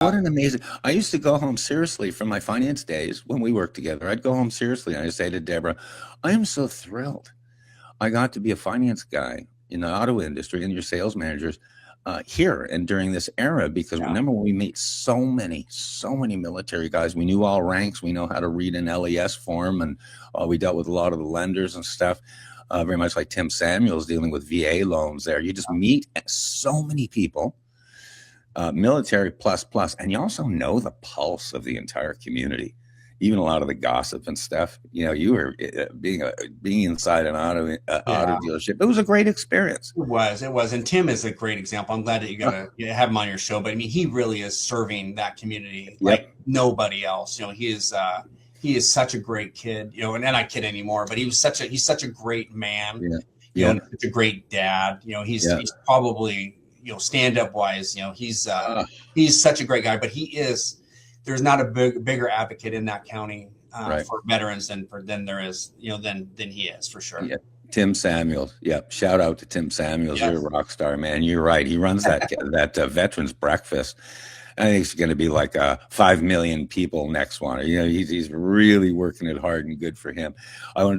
What an amazing, I used to go home seriously from my finance days when we worked together. I'd go home seriously and I'd say to Deborah, I am so thrilled I got to be a finance guy in the auto industry and your sales managers here and during this era, because remember when we meet so many military guys, we knew all ranks, we know how to read an LES form, and we dealt with a lot of the lenders and stuff, very much like Tim Samuels dealing with VA loans there. You just meet so many people, military plus, and you also know the pulse of the entire community. Even a lot of the gossip and stuff, you know, you were being inside an auto dealership. It was a great experience. It was. And Tim is a great example. I'm glad that you have him on your show, but I mean, he really is serving that community like nobody else. You know, he is such a great kid, you know, and I kid anymore, but he's such a great man. You know, such a great dad. You know, he's probably, you know, stand-up wise, you know, he's such a great guy, but there's not a bigger advocate in that county for veterans than there is, you know, than he is, for sure. Yeah. Tim Samuels. Yeah. Shout out to Tim Samuels. Yes. You're a rock star, man. You're right. He runs that veterans breakfast. I think it's going to be like 5 million people next one. You know, he's really working it hard, and good for him. I want